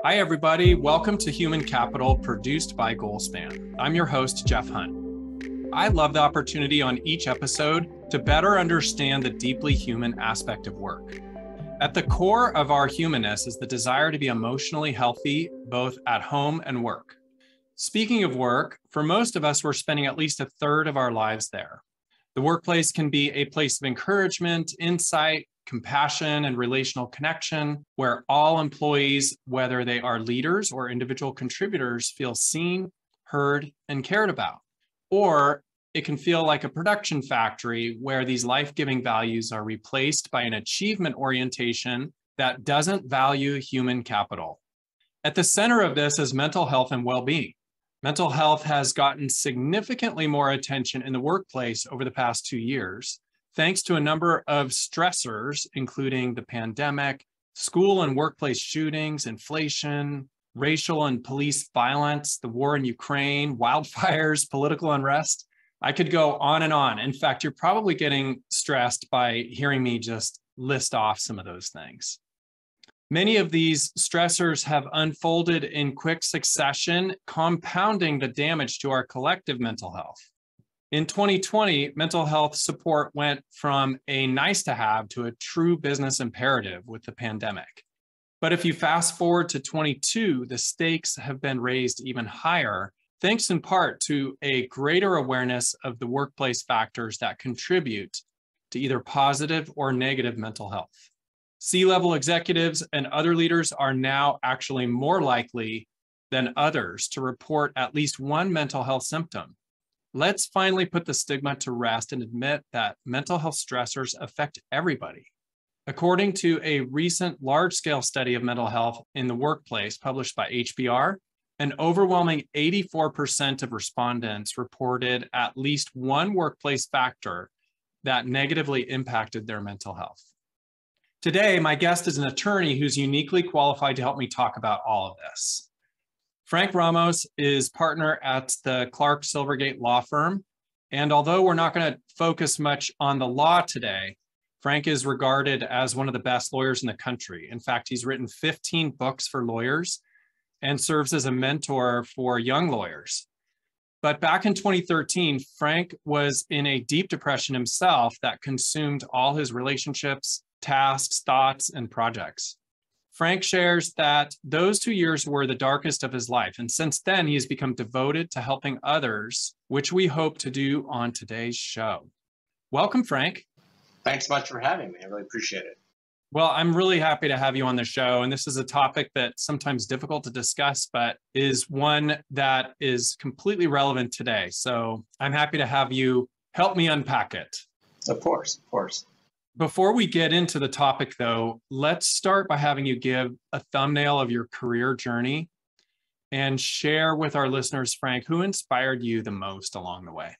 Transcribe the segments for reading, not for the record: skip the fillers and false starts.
Hi, everybody. Welcome to Human Capital, produced by Goalspan. I'm your host, Jeff Hunt. I love the opportunity on each episode to better understand the deeply human aspect of work. At the core of our humanness is the desire to be emotionally healthy, both at home and work. Speaking of work, for most of us, we're spending at least a third of our lives there. The workplace can be a place of encouragement, insight, compassion, and relational connection, where all employees, whether they are leaders or individual contributors, feel seen, heard, and cared about. Or it can feel like a production factory where these life-giving values are replaced by an achievement orientation that doesn't value human capital. At the center of this is mental health and well-being. Mental health has gotten significantly more attention in the workplace over the past 2 years, thanks to a number of stressors, including the pandemic, school and workplace shootings, inflation, racial and police violence, the war in Ukraine, wildfires, political unrest. I could go on and on. In fact, you're probably getting stressed by hearing me just list off some of those things. Many of these stressors have unfolded in quick succession, compounding the damage to our collective mental health. In 2020, mental health support went from a nice to have to a true business imperative with the pandemic. But if you fast forward to 22, the stakes have been raised even higher, thanks in part to a greater awareness of the workplace factors that contribute to either positive or negative mental health. C-level executives and other leaders are now actually more likely than others to report at least one mental health symptom. Let's finally put the stigma to rest and admit that mental health stressors affect everybody. According to a recent large-scale study of mental health in the workplace published by HBR, an overwhelming 84% of respondents reported at least one workplace factor that negatively impacted their mental health. Today, my guest is an attorney who's uniquely qualified to help me talk about all of this. Frank Ramos is partner at the Clark Silvergate law firm. And although we're not going to focus much on the law today, Frank is regarded as one of the best lawyers in the country. In fact, he's written 15 books for lawyers and serves as a mentor for young lawyers. But back in 2013, Frank was in a deep depression himself that consumed all his relationships, tasks, thoughts, and projects. Frank shares that those 2 years were the darkest of his life, and since then he has become devoted to helping others, which we hope to do on today's show. Welcome, Frank. Thanks so much for having me. I really appreciate it. Well, I'm really happy to have you on the show, and this is a topic that's sometimes difficult to discuss, but is one that is completely relevant today. So I'm happy to have you help me unpack it. Of course. Before we get into the topic, though, let's start by having you give a thumbnail of your career journey and share with our listeners, Frank, who inspired you the most along the way.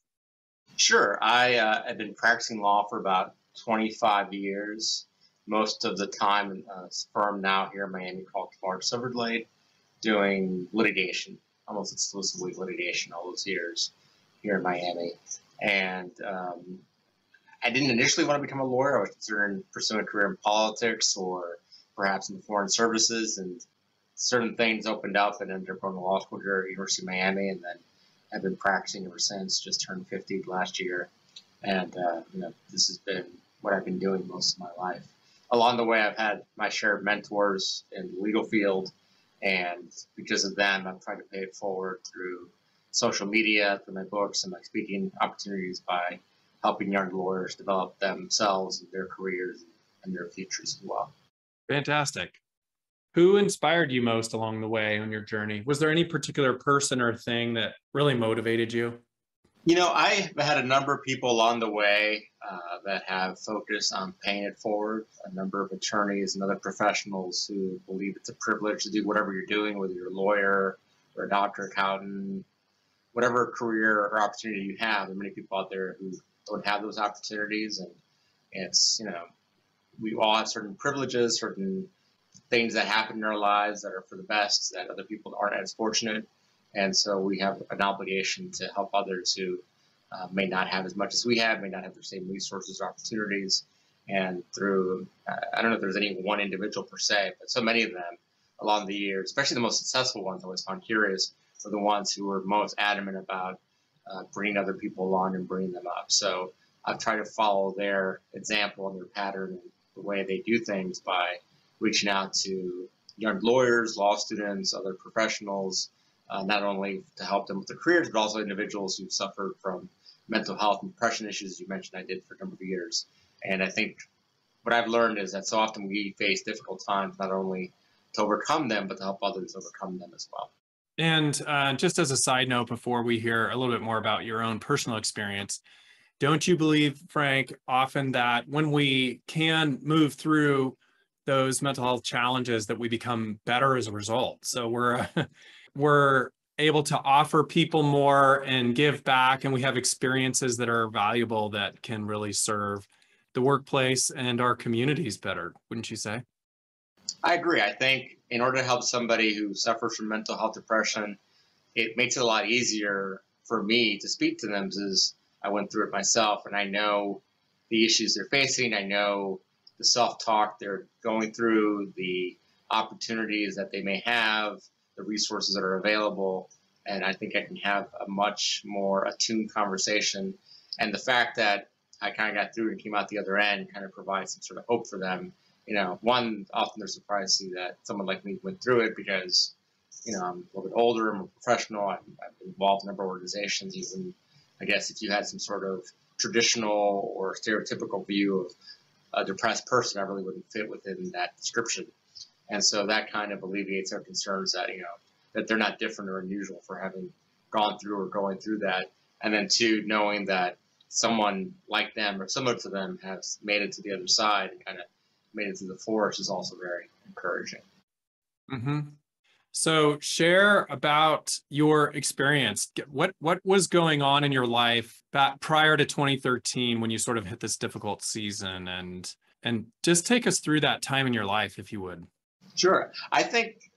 Sure. I have been practicing law for about 25 years, most of the time in a firm now here in Miami called Clark Silvergate, doing litigation, almost exclusively litigation all those years here in Miami. And I didn't initially want to become a lawyer. I was considering pursuing a career in politics or perhaps in the foreign services, and certain things opened up and ended up going to law school here at University of Miami, and then I've been practicing ever since. Just turned 50 last year, and this has been what I've been doing most of my life. Along the way, I've had my share of mentors in the legal field, and because of them, I've tried to pay it forward through social media, through my books, and my speaking opportunities by helping young lawyers develop themselves and their careers and their futures as well. Fantastic. Who inspired you most along the way on your journey? Was there any particular person or thing that really motivated you? I had a number of people along the way that have focused on paying it forward, a number of attorneys and other professionals who believe it's a privilege to do whatever you're doing, whether you're a lawyer or a doctor, accountant, whatever career or opportunity you have. There are many people out there who don't have those opportunities, and it's, we all have certain privileges, certain things that happen in our lives that are for the best, that other people aren't as fortunate, and so we have an obligation to help others who may not have as much as we have, may not have the same resources or opportunities, and through, I don't know if there's any one individual per se, but so many of them along the years, especially the most successful ones I always found curious, were the ones who were most adamant about bringing other people along and bringing them up. So I've tried to follow their example and their pattern and the way they do things by reaching out to young lawyers, law students, other professionals, not only to help them with their careers, but also individuals who suffered from mental health and depression issues, as you mentioned I did for a number of years. And I think what I've learned is that so often we face difficult times, not only to overcome them, but to help others overcome them as well. And just as a side note, before we hear a little bit more about your own personal experience, don't you believe, Frank, often that when we can move through those mental health challenges that we become better as a result? So we're able to offer people more and give back, and we have experiences that are valuable that can really serve the workplace and our communities better, wouldn't you say? I agree. I think in order to help somebody who suffers from mental health depression, it makes it a lot easier for me to speak to them because I went through it myself and I know the issues they're facing. I know the self-talk they're going through, the opportunities that they may have, the resources that are available. And I think I can have a much more attuned conversation. And the fact that I kind of got through and came out the other end kind of provides some sort of hope for them. One, often they're surprised to see that someone like me went through it because, I'm a little bit older, I'm a professional, I've been involved in a number of organizations. Even, I guess, if you had some sort of traditional or stereotypical view of a depressed person, I really wouldn't fit within that description. And so that kind of alleviates their concerns that, that they're not different or unusual for having gone through or going through that. And then two, knowing that someone like them or similar to them has made it to the other side and kind of made it through the forest is also very encouraging. Mm-hmm. So share about your experience. What was going on in your life back prior to 2013 when you sort of hit this difficult season, and just take us through that time in your life, if you would. Sure. I think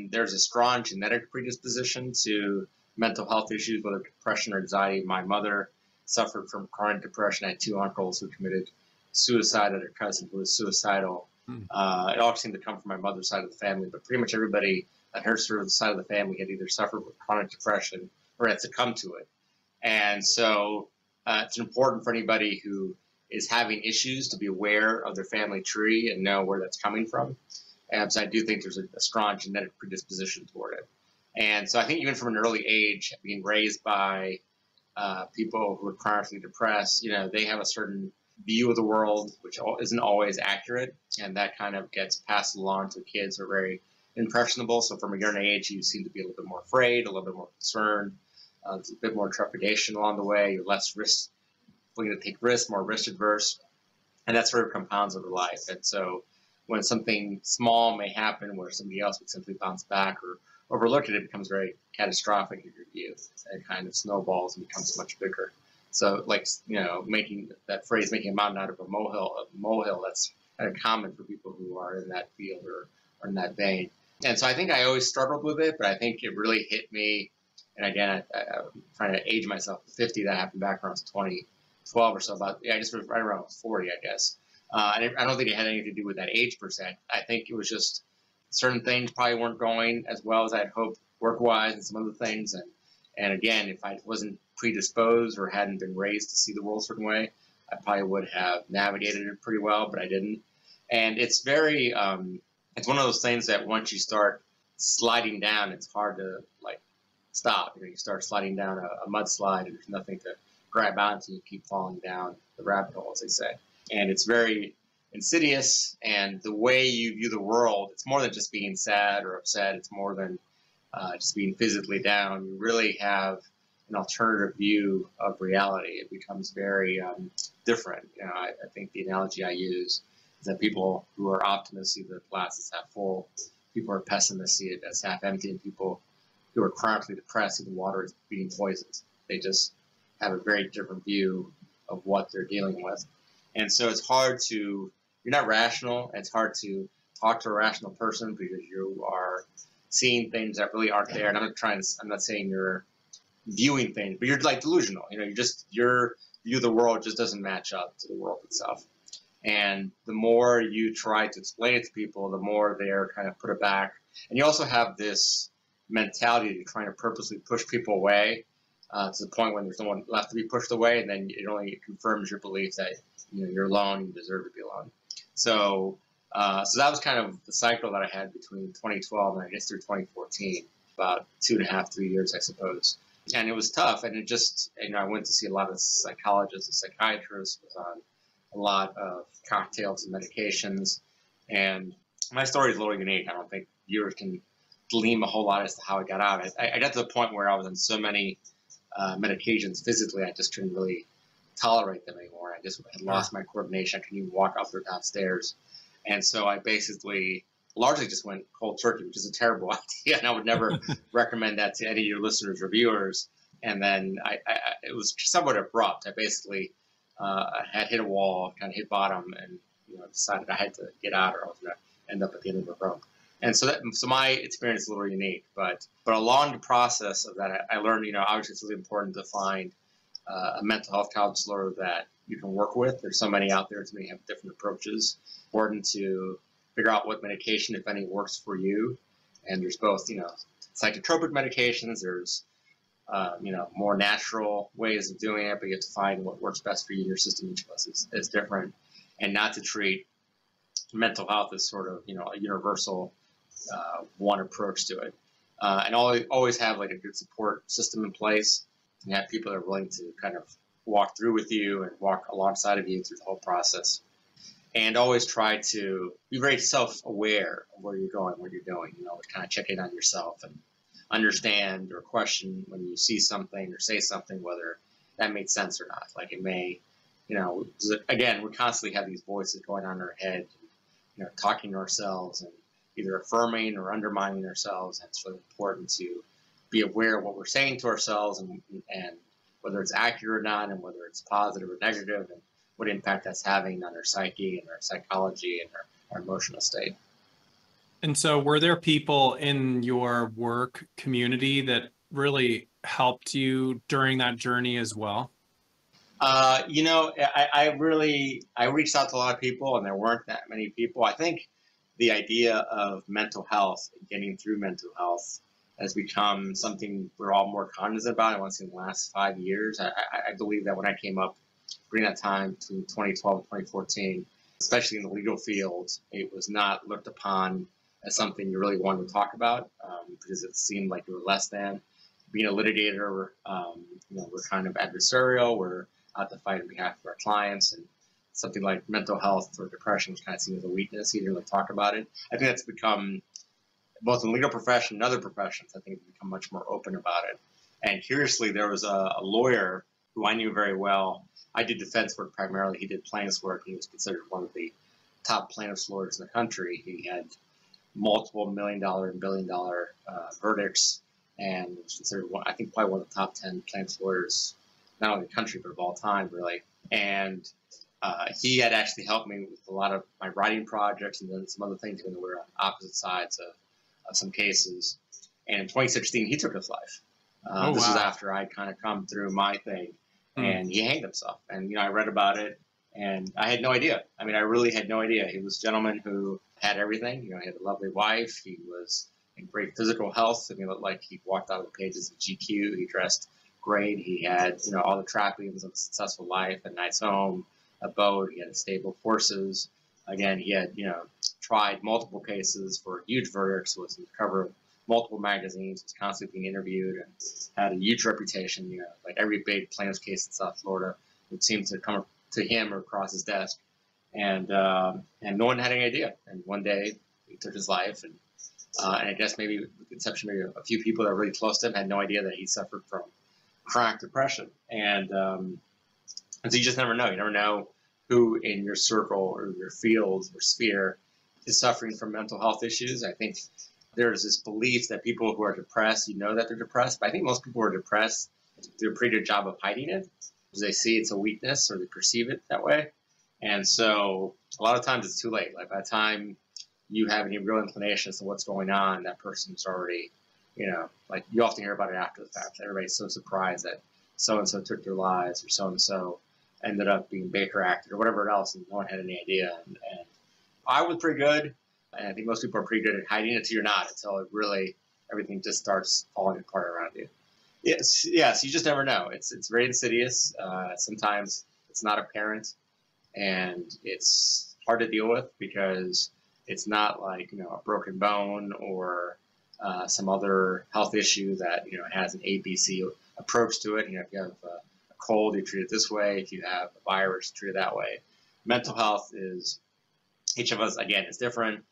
there's a strong genetic predisposition to mental health issues, whether depression or anxiety. My mother suffered from chronic depression. I had two uncles who committed suicide, and a cousin who was suicidal. It all seemed to come from my mother's side of the family, but pretty much everybody on her side of the family had either suffered with chronic depression or had succumbed to it. And so it's important for anybody who is having issues to be aware of their family tree and know where that's coming from. And so I do think there's a strong genetic predisposition toward it. And so I think even from an early age, being raised by people who are chronically depressed, they have a certain view of the world, which isn't always accurate. And that kind of gets passed along to kids who are very impressionable. So from a young age, you seem to be a little bit more afraid, a little bit more concerned, a bit more trepidation along the way. You're less willing to take risks, more risk adverse. And that sort of compounds over life. And so when something small may happen where somebody else would simply bounce back or overlook it, it becomes very catastrophic in your view. And it kind of snowballs and becomes much bigger. So making that phrase, making a mountain out of a molehill, that's kind of common for people who are in that field or in that vein. And so I think I always struggled with it, but I think it really hit me. And again, I'm trying to age myself to 50. That happened back around 2012 or so, I guess right around 40, I guess. I don't think it had anything to do with that age per se. I think it was just certain things probably weren't going as well as I'd hoped work-wise and some other things. And again, if I wasn't predisposed or hadn't been raised to see the world a certain way, I probably would have navigated it pretty well, but I didn't. And it's very, it's one of those things that once you start sliding down, it's hard to stop. You start sliding down a mudslide and there's nothing to grab onto. You keep falling down the rabbit hole, as they say. And it's very insidious. And the way you view the world, it's more than just being sad or upset. It's more than just being physically down. You really have an alternative view of reality. It becomes very different. I think the analogy I use is that people who are optimists see the glass as half full. People who are pessimists see it as half empty. And people who are chronically depressed see the water as being poisoned. They just have a very different view of what they're dealing with. And so it's hard you're not rational. It's hard to talk to a rational person because you are seeing things that really aren't there. And I'm not saying you're viewing things, but you're delusional. Your view of the world just doesn't match up to the world itself. And the more you try to explain it to people, the more they're kind of put it back. And you also have this mentality of trying to purposely push people away to the point when there's no one left to be pushed away, and then it only confirms your belief that you're alone, you deserve to be alone. So that was kind of the cycle that I had between 2012 and I guess through 2014, about 2.5, 3 years, I suppose. And it was tough, and it just, I went to see a lot of psychologists and psychiatrists, was on a lot of cocktails and medications, and my story is a little unique. I don't think viewers can glean a whole lot as to how I got out. I got to the point where I was on so many medications physically, I just couldn't really tolerate them anymore. I just had lost my coordination. I couldn't even walk up or downstairs. And so I basically largely just went cold turkey, which is a terrible idea. And I would never recommend that to any of your listeners or viewers. And then it was somewhat abrupt. I basically had hit a wall, kind of hit bottom, and decided I had to get out or I was going to end up at the end of the rope. And so my experience is a little unique, but along the process of that, I learned, obviously it's really important to find a mental health counselor that you can work with. There's so many out there to me have different approaches. Important to figure out what medication, if any, works for you. And there's both, psychotropic medications. There's, more natural ways of doing it, but you have to find what works best for you and your system. Each of us is different, and not to treat mental health as sort of, a universal one approach to it. And always have like a good support system in place, and have people that are willing to kind of walk through with you and walk alongside of you through the whole process. And always try to be very self-aware of where you're going, what you're doing, kind of check in on yourself and understand or question when you see something or say something, whether that made sense or not. Like it may, again, we constantly have these voices going on in our head, talking to ourselves and either affirming or undermining ourselves. And it's really important to be aware of what we're saying to ourselves and whether it's accurate or not, and whether it's positive or negative, and what impact that's having on our psyche and our psychology and our emotional state. And so were there people in your work community that really helped you during that journey as well? I reached out to a lot of people, and there weren't that many people. I think the idea of mental health, getting through mental health, has become something we're all more cognizant about. I want to say in the last 5 years. I believe that when I came up during that time between 2012 and 2014, especially in the legal field, it was not looked upon as something you really wanted to talk about because it seemed like you were less than. Being a litigator, we're kind of adversarial. We're out to fight on behalf of our clients, and something like mental health or depression was kind of seen as a weakness. You didn't really talk about it. I think that's become, both in the legal profession and other professions, I think it's become much more open about it. And curiously, there was a lawyer who I knew very well. I did defense work primarily. He did plaintiffs work. He was considered one of the top plaintiffs lawyers in the country. He had multiple $1 million and $1 billion verdicts, and was considered I think probably one of the top 10 plaintiffs lawyers, not only in the country, but of all time, really. And he had actually helped me with a lot of my writing projects and then some other things when we were on opposite sides of some cases. And in 2016, he took his life. This was after I'd kind of come through my thing, and he hanged himself. And, I read about it, and I had no idea. I mean, I really had no idea. He was a gentleman who had everything. He had a lovely wife. He was in great physical health. I mean, it looked like he walked out of the pages of GQ. He dressed great. He had, all the trappings of a successful life, a nice home, a boat. He had stable horses. Again, he had, tried multiple cases for huge verdicts, was on the cover of multiple magazines, was constantly being interviewed, and had a huge reputation. Like every big plaintiff's case in South Florida would seem to come to him or across his desk. And no one had any idea. And one day he took his life, and I guess maybe with the exception maybe a few people that were really close to him had no idea that he suffered from chronic depression. And so you just never know. You never know who in your circle or your field or sphere is suffering from mental health issues. I think there's this belief that people who are depressed, that they're depressed, but I think most people who are depressed do a pretty good job of hiding it because they see it's a weakness or they perceive it that way. And so a lot of times it's too late. Like by the time you have any real inclination as to what's going on, that person's already, like you often hear about it after the fact. Everybody's so surprised that so-and-so took their lives or so-and-so ended up being Baker acted or whatever else, and no one had any idea. And I was pretty good, and I think most people are pretty good at hiding it until you're not, until it really everything just starts falling apart around you. Yes, you just never know. It's very insidious. Sometimes it's not apparent, and it's hard to deal with because it's not like a broken bone or some other health issue that has an ABC approach to it. If you have a cold, you treat it this way. If you have a virus, you treat it that way. Mental health is, each of us again is different.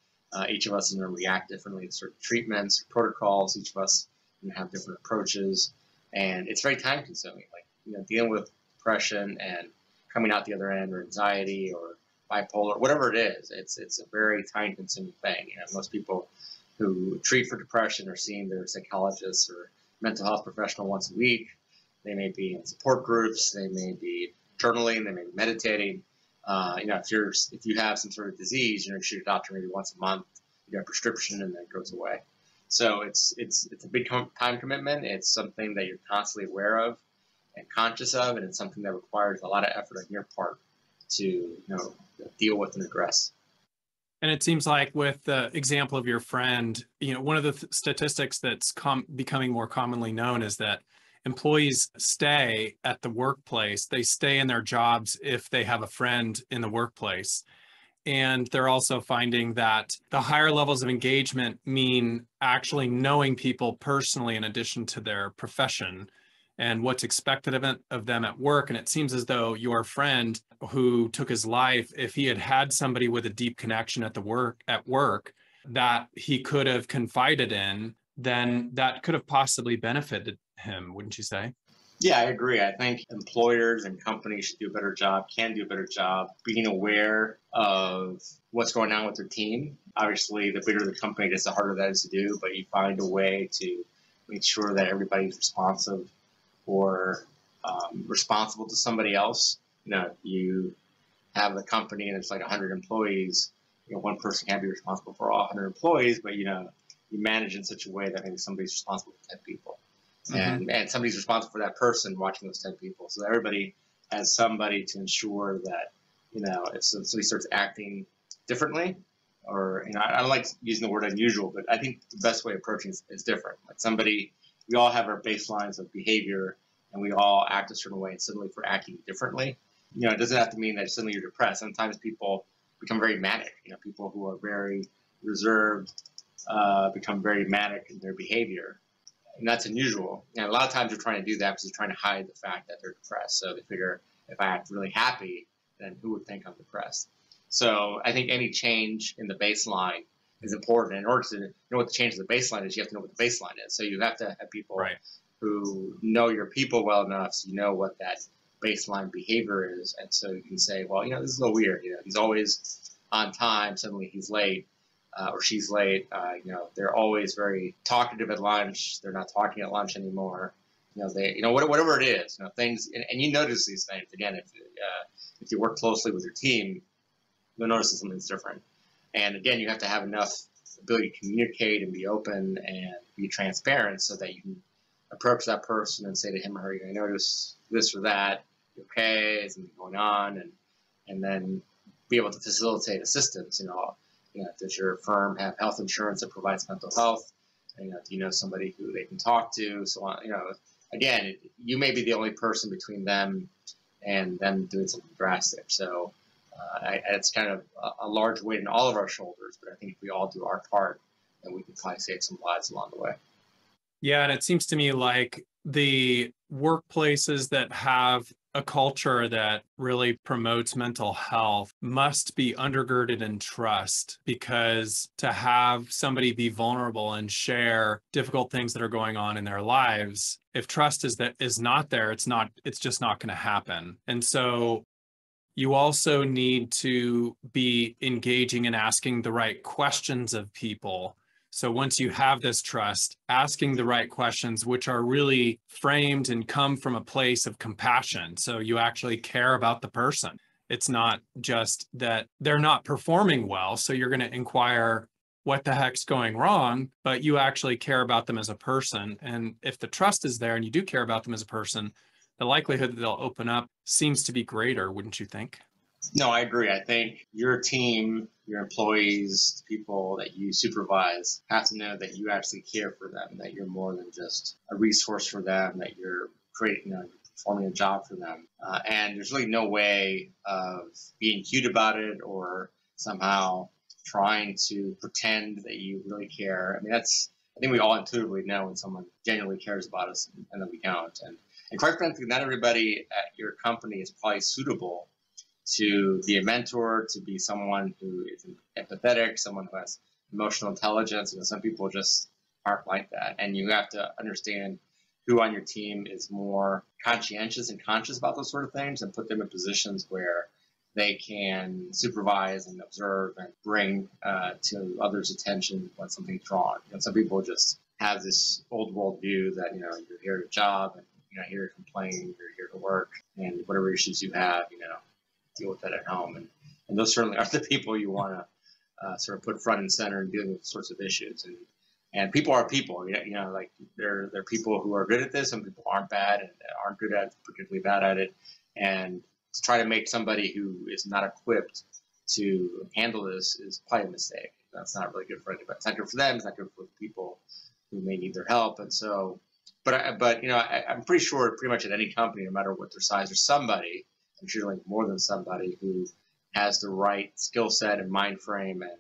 Each of us is going to react differently to certain treatments, protocols. Each of us have different approaches, and it's very time consuming. Like dealing with depression and coming out the other end, or anxiety, or bipolar, whatever it is, it's a very time consuming thing. Most people who treat for depression are seeing their psychologist or mental health professional once a week. They may be in support groups. They may be journaling. They may be meditating. If you have some sort of disease, you see your doctor maybe once a month. You get a prescription, and then it goes away. So it's a big time commitment. It's something that you're constantly aware of and conscious of, and it's something that requires a lot of effort on your part to deal with and address. And it seems like with the example of your friend, one of the statistics that's becoming more commonly known is that employees stay at the workplace. They stay in their jobs if they have a friend in the workplace. And they're also finding that the higher levels of engagement mean actually knowing people personally in addition to their profession and what's expected of them at work. And it seems as though your friend who took his life, if he had had somebody with a deep connection at work that he could have confided in, then that could have possibly benefited him, wouldn't you say? Yeah, I agree. I think employers and companies should do a better job, can do a better job being aware of what's going on with their team. Obviously, the bigger the company is, the harder that is to do, but you find a way to make sure that everybody's responsive or responsible to somebody else. You have a company and it's like 100 employees. One person can't be responsible for all 100 employees, but you manage in such a way that maybe somebody's responsible for 10 people. Mm-hmm. And somebody's responsible for that person watching those 10 people. So everybody has somebody to ensure that, if somebody starts acting differently, or, I don't like using the word unusual, but I think the best way of approaching is different. Like we all have our baselines of behavior, and we all act a certain way, and suddenly if we're acting differently, it doesn't have to mean that suddenly you're depressed. Sometimes people become very manic. People who are very reserved become very manic in their behavior. And that's unusual. And a lot of times they're trying to do that because they're trying to hide the fact that they're depressed. So they figure, if I act really happy, then who would think I'm depressed? So I think any change in the baseline is important. In order to know what the change in the baseline is, you have to know what the baseline is. So you have to have people who know your people well enough, so you know what that baseline behavior is. And so you can say, well, this is a little weird. He's always on time. Suddenly he's late. Or she's late. They're always very talkative at lunch. They're not talking at lunch anymore. Whatever it is, things, and you notice these things. Again, if you work closely with your team, you'll notice that something's different. And again, you have to have enough ability to communicate and be open and be transparent so that you can approach that person and say to him or her, I notice this or that. Okay, is something going on? And then be able to facilitate assistance. Does your firm have health insurance that provides mental health? Do you know somebody who they can talk to? So on. Again, you may be the only person between them and them doing something drastic. So it's kind of a large weight in all of our shoulders. But I think if we all do our part, then we can probably save some lives along the way. Yeah, and it seems to me like the workplaces that have a culture that really promotes mental health must be undergirded in trust, because to have somebody be vulnerable and share difficult things that are going on in their lives, if trust is not there, it's just not going to happen. And so you also need to be engaging and asking the right questions of people. So once you have this trust, asking the right questions, which are really framed and come from a place of compassion. So you actually care about the person. It's not just that they're not performing well, so you're going to inquire what the heck's going wrong, but you actually care about them as a person. And if the trust is there and you do care about them as a person, the likelihood that they'll open up seems to be greater, wouldn't you think? No, I agree. I think your team, your employees, the people that you supervise have to know that you actually care for them, that you're more than just a resource for them, that you're creating, performing a job for them. And there's really no way of being cute about it or somehow trying to pretend that you really care. I mean, I think we all intuitively know when someone genuinely cares about us and that we don't. And quite frankly, not everybody at your company is probably suitable to be a mentor, to be someone who is empathetic, someone who has emotional intelligence. Some people just aren't like that. And you have to understand who on your team is more conscientious and conscious about those sort of things and put them in positions where they can supervise and observe and bring to others' attention when something's wrong. Some people just have this old world view that, you're here to job and you're not here to complain, you're here to work, and whatever issues you have, deal with that at home. And those certainly are the people you want to sort of put front and center in dealing with sorts of issues. And people are people, like they're people who are good at this, and people aren't bad and aren't good at it, particularly bad at it. And to try to make somebody who is not equipped to handle this is probably a mistake. That's not really good for anybody. It's not good for them. It's not good for the people who may need their help. And so, but I'm pretty sure pretty much at any company, no matter what their size, there's somebody, I'm sure like more than somebody, who has the right skill set and mind frame and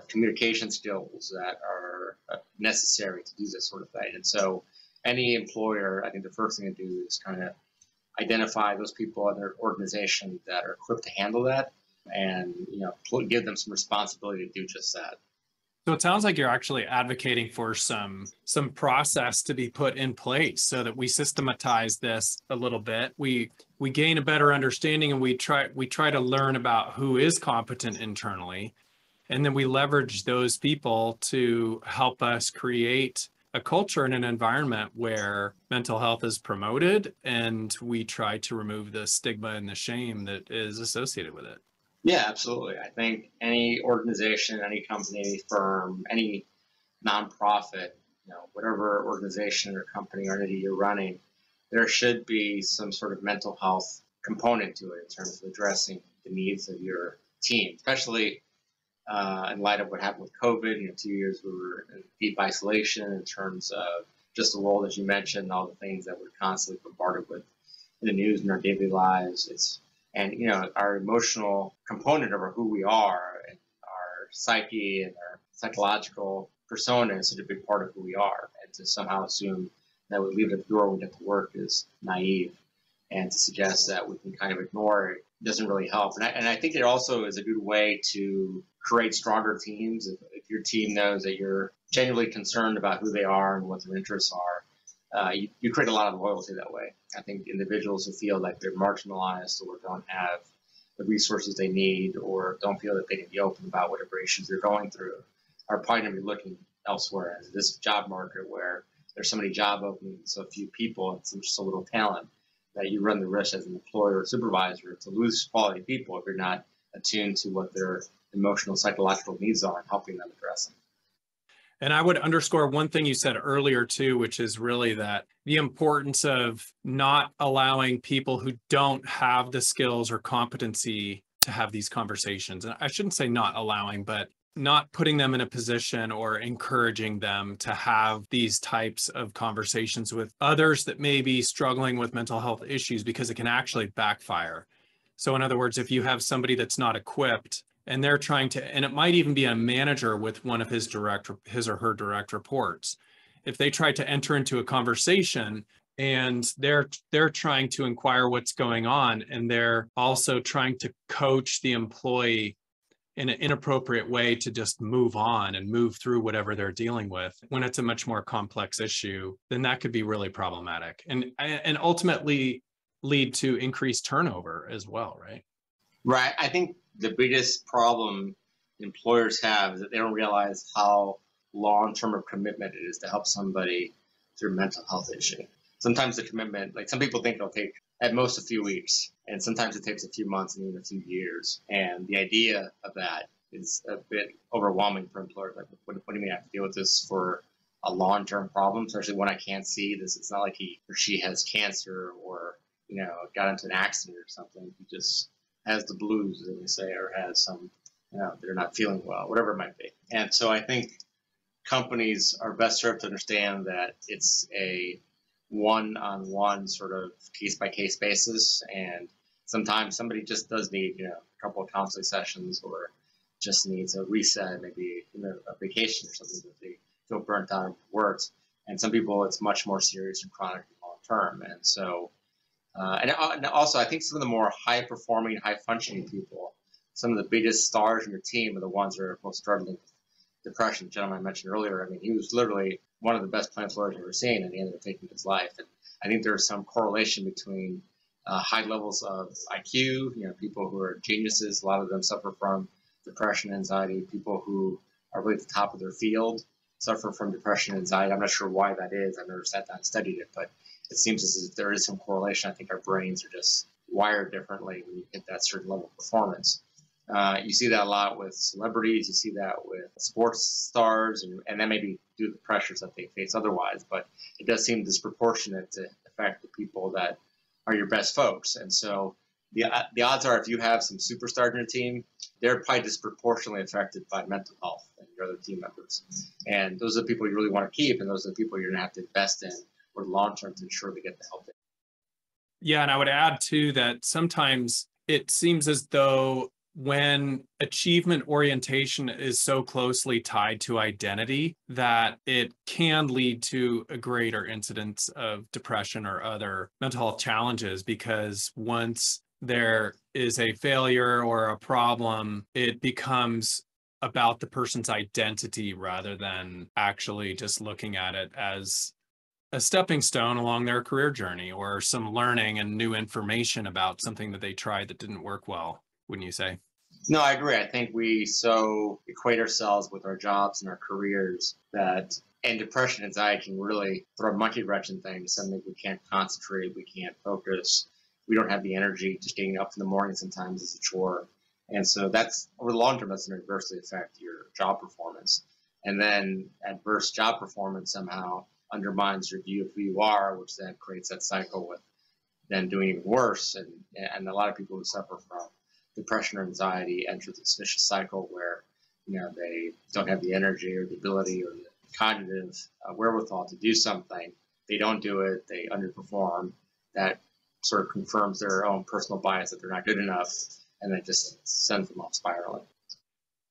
communication skills that are necessary to do this sort of thing. And so any employer, I think the first thing to do is kind of identify those people in their organization that are equipped to handle that and, give them some responsibility to do just that. So it sounds like you're actually advocating for some process to be put in place so that we systematize this a little bit. We gain a better understanding, and we try to learn about who is competent internally, and then we leverage those people to help us create a culture and an environment where mental health is promoted, and we try to remove the stigma and the shame that is associated with it. Yeah, absolutely. I think any organization, any company, any firm, any nonprofit, whatever organization or company or entity you're running, there should be some sort of mental health component to it in terms of addressing the needs of your team, especially in light of what happened with COVID. 2 years we were in deep isolation in terms of just the world, as you mentioned, all the things that we're constantly bombarded with in the news and our daily lives. Our emotional component of who we are and our psyche and our psychological persona is such a big part of who we are. And to somehow assume that we leave it at the door when we get to work is naive. And to suggest that we can kind of ignore it doesn't really help. And I think it also is a good way to create stronger teams. If your team knows that you're genuinely concerned about who they are and what their interests are, you create a lot of loyalty that way. I think individuals who feel like they're marginalized or don't have the resources they need or don't feel that they can be open about whatever issues they're going through are probably going to be looking elsewhere. In this job market where there's so many job openings, so few people, and so little talent, that you run the risk as an employer or supervisor to lose quality people if you're not attuned to what their emotional, psychological needs are and helping them address them. And I would underscore one thing you said earlier too, which is really that the importance of not allowing people who don't have the skills or competency to have these conversations. And I shouldn't say not allowing, but not putting them in a position or encouraging them to have these types of conversations with others that may be struggling with mental health issues, because it can actually backfire. So in other words, if you have somebody that's not equipped and they're trying to, and it might even be a manager with one of his or her direct reports, if they try to enter into a conversation and they're trying to inquire what's going on, and they're also trying to coach the employee in an inappropriate way to just move on and move through whatever they're dealing with, when it's a much more complex issue, then that could be really problematic and ultimately lead to increased turnover as well, right? Right. I think the biggest problem employers have is that they don't realize how long-term of commitment it is to help somebody through a mental health issue. Sometimes the commitment, like some people think it'll take at most a few weeks, and sometimes it takes a few months and even a few years. And the idea of that is a bit overwhelming for employers. Like, what do you mean I have to deal with this for a long-term problem, especially when I can't see this. It's not like he or she has cancer or, got into an accident or something. He just has the blues, as they say, or has some, they're not feeling well, whatever it might be. And so I think companies are best served to understand that it's a one-on-one sort of case-by-case basis. And sometimes somebody just does need, a couple of counseling sessions or just needs a reset, maybe a vacation or something that they feel burnt out of work. And some people, it's much more serious and chronic and long-term. And so, and also, I think some of the more high-performing, high-functioning people, some of the biggest stars in your team are the ones that are most struggling with depression. The gentleman I mentioned earlier, I mean, he was literally one of the best plant lawyers I've ever seen, and he ended up taking his life. And I think there's some correlation between high levels of IQ, people who are geniuses, a lot of them suffer from depression, anxiety. People who are really at the top of their field suffer from depression and anxiety. I'm not sure why that is. I've never sat down and studied it, but it seems as if there is some correlation. I think our brains are just wired differently when you hit that certain level of performance. You see that a lot with celebrities. You see that with sports stars, and that may be due to the pressures that they face otherwise. But it does seem disproportionate to affect the people that are your best folks. And so the odds are, if you have some superstars in your team, they're probably disproportionately affected by mental health than your other team members. And those are the people you really want to keep, and those are the people you're going to have to invest in for the long term to ensure they get the help. Yeah, and I would add too that sometimes it seems as though when achievement orientation is so closely tied to identity that it can lead to a greater incidence of depression or other mental health challenges, because once there is a failure or a problem, it becomes about the person's identity rather than actually just looking at it as a stepping stone along their career journey or some learning and new information about something that they tried that didn't work well, wouldn't you say? No, I agree. I think we so equate ourselves with our jobs and our careers that, and depression and anxiety can really throw a monkey wrench in things. Something we can't concentrate, we can't focus, we don't have the energy. Just getting up in the morning sometimes is a chore. And so that's, over the long term, that's going to adversely affect your job performance. And then adverse job performance somehow undermines your view of who you are, which then creates that cycle with then doing even worse. And a lot of people who suffer from depression or anxiety enter this vicious cycle where, they don't have the energy or the ability or the cognitive wherewithal to do something. They don't do it, they underperform. That sort of confirms their own personal bias that they're not good enough, and that just sends them off spiraling.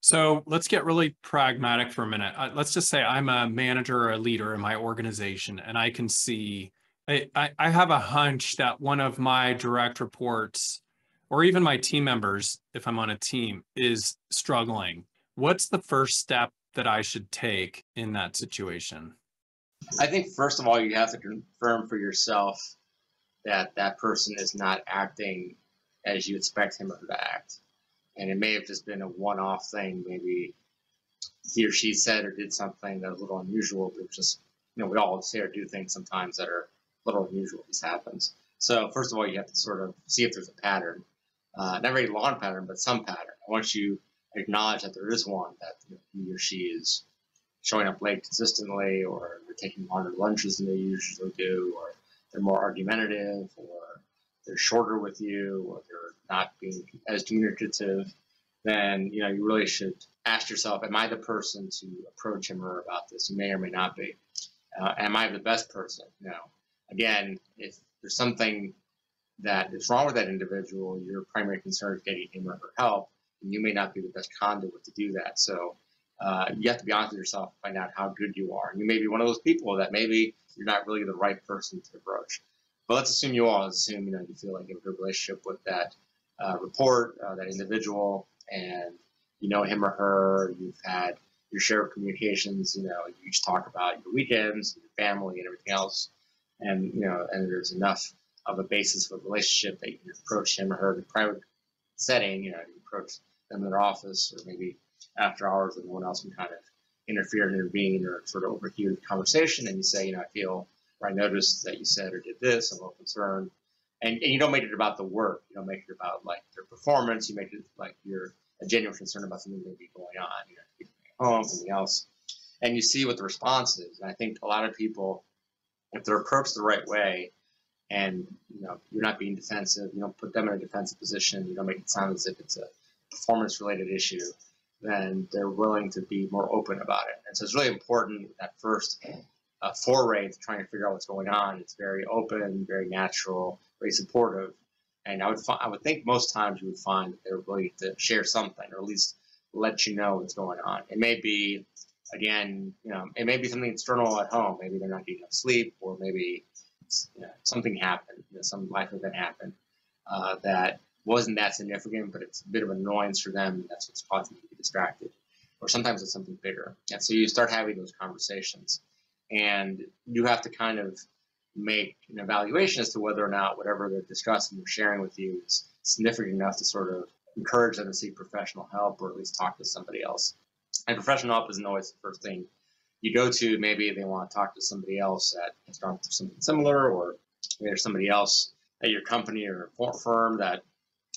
So let's get really pragmatic for a minute. Let's just say I'm a manager or a leader in my organization, and I can see, I have a hunch that one of my direct reports, or even my team members, if I'm on a team, is struggling. What's the first step that I should take in that situation? I think, first of all, you have to confirm for yourself that that person is not acting as you expect him or her to act. And it may have just been a one-off thing. Maybe he or she said or did something that was a little unusual, but just, we all say or do things sometimes that are a little unusual. This happens. So first of all, you have to sort of see if there's a pattern. Not a very long pattern, but some pattern. Once you acknowledge that there is one, that he or she is showing up late consistently, or they're taking longer lunches than they usually do, or they're more argumentative, or they're shorter with you, or they're not being as communicative, then you really should ask yourself, am I the person to approach him or her about this? You may or may not be. Am I the best person? Again, if there's something that is wrong with that individual, your primary concern is getting him or her help, and you may not be the best conduit to do that. So you have to be honest with yourself and find out how good you are. And you may be one of those people that maybe you're not really the right person to approach. But let's assume you are. Let's assume you feel like you have a good relationship with that report, that individual, and you know him or her. You've had your share of communications. You each talk about your weekends, your family, and everything else. And and there's enough of a basis for a relationship that you can approach him or her in a private setting. You approach them in their office, or maybe after hours when no one else can kind of interfere and intervene or sort of overhear the conversation, and you say, I feel, or I noticed that you said or did this, I'm a little concerned. And you don't make it about the work. You don't make it about like their performance. You make it like you're a genuine concern about something that may be going on, at home, something else. and you see what the response is. And I think a lot of people, if they're approached the right way, and you're not being defensive, you don't put them in a defensive position, you don't make it sound as if it's a performance-related issue, then they're willing to be more open about it. And so it's really important that first foray to trying to figure out what's going on. It's very open, very natural, very supportive. And I would think most times you would find that they're willing to share something, or at least let you know what's going on. It may be, again, it may be something external at home. Maybe they're not getting enough sleep, or maybe something happened, some life event happened that wasn't that significant, but it's a bit of an annoyance for them, and that's what's causing them to be distracted. Or sometimes it's something bigger. And so you start having those conversations, and you have to kind of make an evaluation as to whether or not whatever they're discussing or sharing with you is significant enough to sort of encourage them to seek professional help, or at least talk to somebody else. And professional help isn't always the first thing you go to. Maybe they want to talk to somebody else that has gone through something similar, or maybe there's somebody else at your company or firm that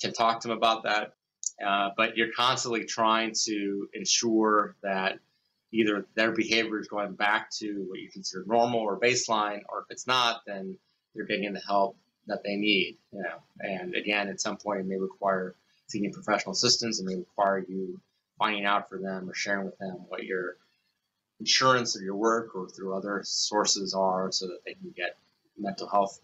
can talk to them about that. But you're constantly trying to ensure that either their behavior is going back to what you consider normal or baseline, or if it's not, then they're getting the help that they need. And again, at some point, it may require seeking professional assistance. It may require you finding out for them or sharing with them what your insurance of your work or through other sources are, so that they can get mental health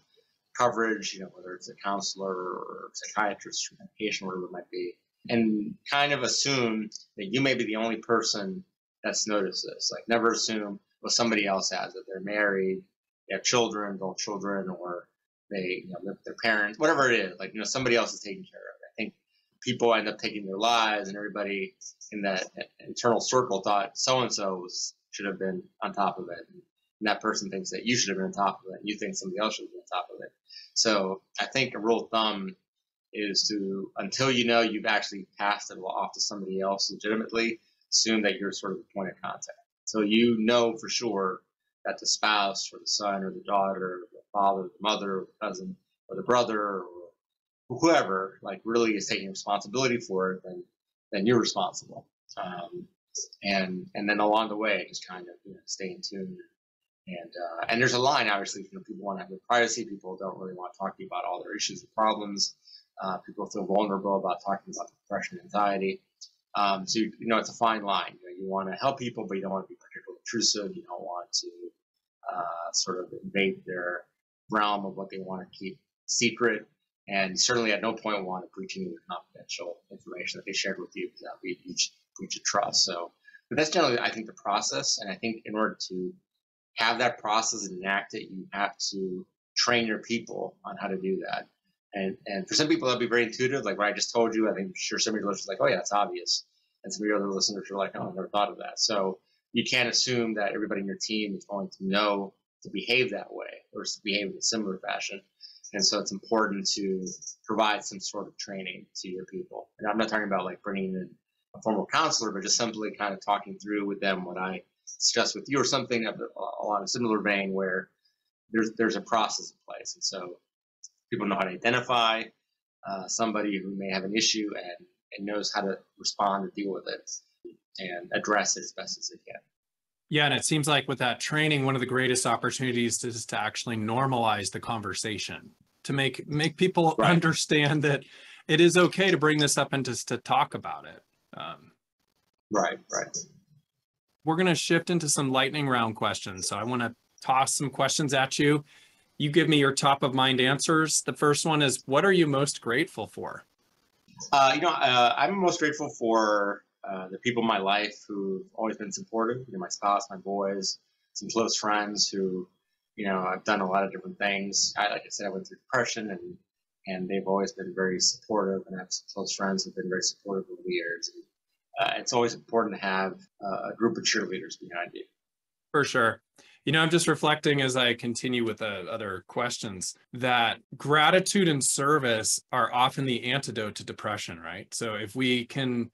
coverage, whether it's a counselor or psychiatrist or medication, whatever it might be. And kind of assume that you may be the only person that's noticed this. Like, never assume, well, somebody else has it. They're married, they have children, adult children, or they live with their parents, whatever it is. Like, somebody else is taking care of it. I think people end up taking their lives, and everybody in that internal circle thought so-and-so should have been on top of it. And that person thinks that you should have been on top of it, and you think somebody else should have been on top of it. So I think a rule of thumb is to, until you've actually passed it off to somebody else legitimately, assume that you're sort of the point of contact. So for sure that the spouse or the son or the daughter or the father or the mother or the cousin or the brother or whoever really is taking responsibility for it, then you're responsible. And then along the way, just kind of stay in tune. And there's a line, obviously, people want to have their privacy. People don't really want to talk to you about all their issues and problems. People feel vulnerable about talking about depression and anxiety. So, it's a fine line. You want to help people, but you don't want to be particularly intrusive. You don't want to sort of invade their realm of what they want to keep secret. And certainly at no point want to breach any of the confidential information that they shared with you, because that would be a huge breach of trust. But that's generally, I think, the process. And I think in order to have that process and enact it, you have to train your people on how to do that. And for some people, that'll be very intuitive, like what I just told you. I think sure some of your listeners are like, oh yeah, that's obvious. And some of your other listeners are like, oh, I never thought of that. So you can't assume that everybody in your team is going to know to behave that way or to behave in a similar fashion. And so it's important to provide some sort of training to your people. And I'm not talking about bringing in a formal counselor, but just simply kind of talking through with them what I discussed with you, or something along a similar vein where there's a process in place. And so people know how to identify somebody who may have an issue and knows how to respond and deal with it and address it as best as they can. Yeah, and it seems like with that training, one of the greatest opportunities is to actually normalize the conversation, to make people understand that it is okay to bring this up and just to talk about it. Right. We're going to shift into some lightning round questions. So I want to toss some questions at you. You give me your top of mind answers. The first one is, what are you most grateful for? I'm most grateful for the people in my life who've always been supportive. My spouse, my boys, some close friends who, I've done a lot of different things. Like I said, I went through depression, and they've always been very supportive, and I have some close friends who've been very supportive over the years. It's always important to have a group of cheerleaders behind you. For sure. I'm just reflecting as I continue with the other questions that gratitude and service are often the antidote to depression, right? So if we can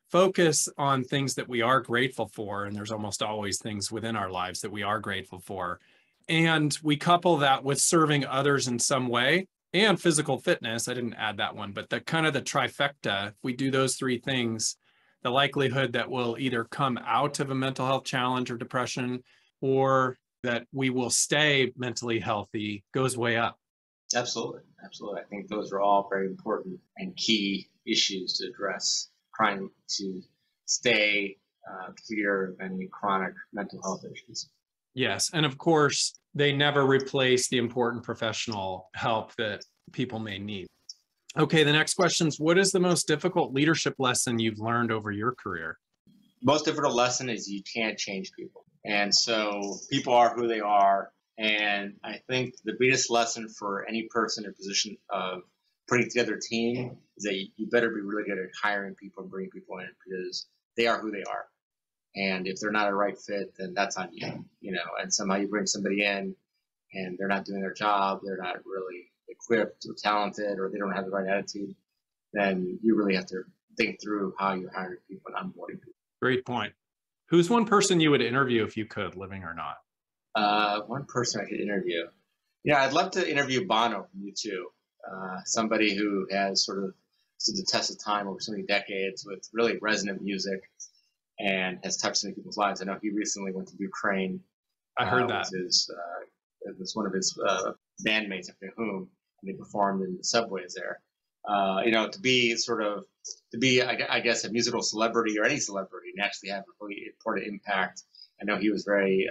focus on things that we are grateful for, and there's almost always things within our lives that we are grateful for, and we couple that with serving others in some way and physical fitness, I didn't add that one, but the kind of the trifecta, if we do those three things, the likelihood that we'll either come out of a mental health challenge or depression, or that we will stay mentally healthy goes way up. Absolutely. Absolutely. I think those are all very important and key issues to address, trying to stay clear of any chronic mental health issues. Yes. And of course, they never replace the important professional help that people may need. Okay, the next question is, what is the most difficult leadership lesson you've learned over your career? Most difficult lesson is you can't change people. And so people are who they are. And I think the biggest lesson for any person in a position of putting together a team is that you better be really good at hiring people and bringing people in, because they are who they are. And if they're not a right fit, then that's on you, and somehow you bring somebody in and they're not doing their job, they're not really equipped or talented, or they don't have the right attitude, then you really have to think through how you're hiring people and onboarding people. Great point. Who's one person you would interview if you could, living or not? One person I could interview. I'd love to interview Bono from U2, somebody who has sort of stood the test of time over so many decades with really resonant music and has touched so many people's lives. I know he recently went to Ukraine. I heard that. It was one of his bandmates, I forget whom, and they performed in the subways there. To be, I guess, a musical celebrity or any celebrity and actually have a really important impact. I know he was very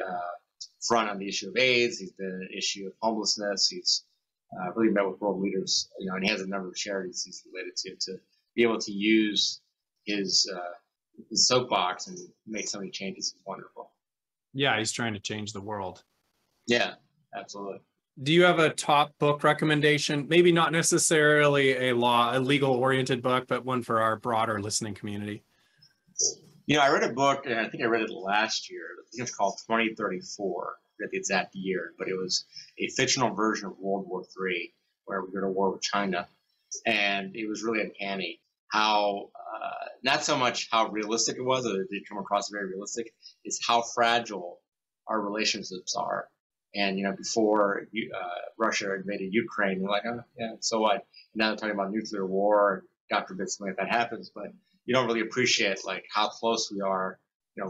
front on the issue of AIDS. He's been an issue of homelessness. He's really met with world leaders, and he has a number of charities he's related to be able to use his soapbox and make so many changes is wonderful. Yeah, he's trying to change the world. Yeah, absolutely. Do you have a top book recommendation? Maybe not necessarily a legal-oriented book, but one for our broader listening community. I read a book, and I think I read it last year. I think it's called 2034. I forget the exact year, but it was a fictional version of World War III, where we go to war with China. And it was really uncanny how, not so much how realistic it was, or it did come across very realistic, is how fragile our relationships are. And, before Russia invaded Ukraine, they're like, oh, yeah, so what? And now they're talking about nuclear war. God forbid something like that happens. But you don't really appreciate, how close we are.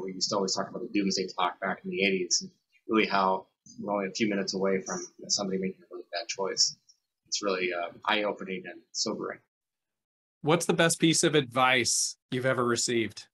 We used to always talk about the doomsday talk back in the 80s, and really how we're only a few minutes away from somebody making a really bad choice. It's really eye-opening and sobering. What's the best piece of advice you've ever received?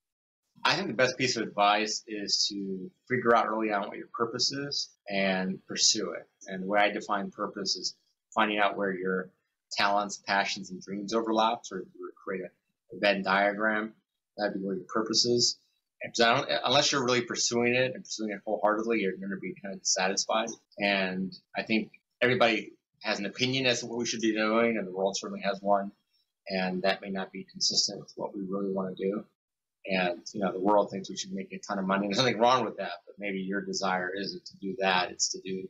I think the best piece of advice is to figure out early on what your purpose is and pursue it. And the way I define purpose is finding out where your talents, passions, and dreams overlap, or create a Venn diagram. That'd be where your purpose is. Unless you're really pursuing it and pursuing it wholeheartedly, you're going to be kind of dissatisfied. And I think everybody has an opinion as to what we should be doing, and the world certainly has one. And that may not be consistent with what we really want to do. And, the world thinks we should make a ton of money. There's nothing wrong with that, but maybe your desire isn't to do that. It's to do,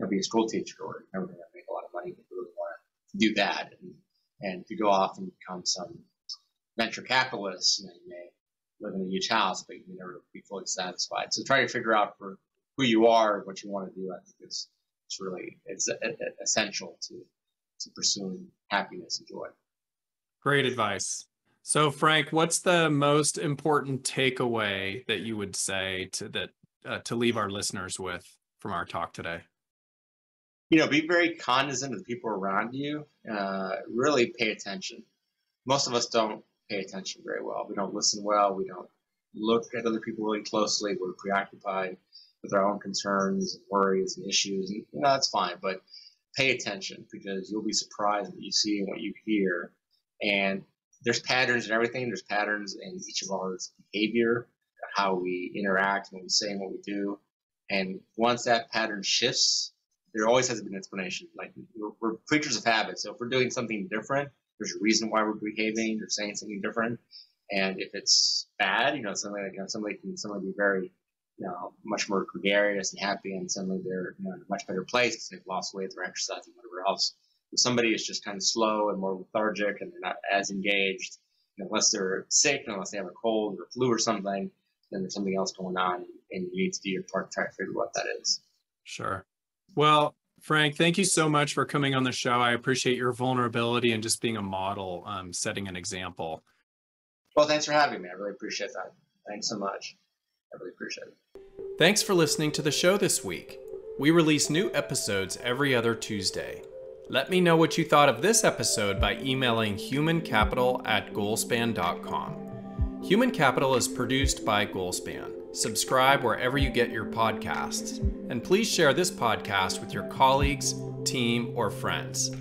be a school teacher or never going to make a lot of money, but you really want to do that. And to go off and become some venture capitalist, you may live in a huge house, but you may never be fully satisfied. So try to figure out for who you are, what you want to do. I think it's really essential to pursuing happiness and joy. Great advice. So, Frank, what's the most important takeaway that you would say to leave our listeners with from our talk today? Be very cognizant of the people around you. Really pay attention. Most of us don't pay attention very well. We don't listen well. We don't look at other people really closely. We're preoccupied with our own concerns and worries and issues. And, that's fine, but pay attention, because you'll be surprised what you see and what you hear. And there's patterns in everything. There's patterns in each of our behavior, how we interact, what we say, and what we do. And once that pattern shifts, there always has to be an explanation. We're creatures of habit. So if we're doing something different, there's a reason why we're behaving or saying something different. And if it's bad, somebody can suddenly be very, much more gregarious and happy, and suddenly they're in a much better place because they've lost weight, they're exercising, whatever else. If somebody is just kind of slow and more lethargic and they're not as engaged, unless they're sick, unless they have a cold or flu or something, then there's something else going on, and you need to do your part to try to figure what that is. Sure. Well, Frank, thank you so much for coming on the show. I appreciate your vulnerability and just being a model, setting an example. Well, thanks for having me. I really appreciate that. Thanks so much. I really appreciate it. Thanks for listening to the show this week. We release new episodes every other Tuesday. Let me know what you thought of this episode by emailing humancapital@goalspan.com. Human Capital is produced by Goalspan. Subscribe wherever you get your podcasts. And please share this podcast with your colleagues, team, or friends.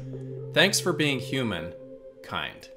Thanks for being human, kind.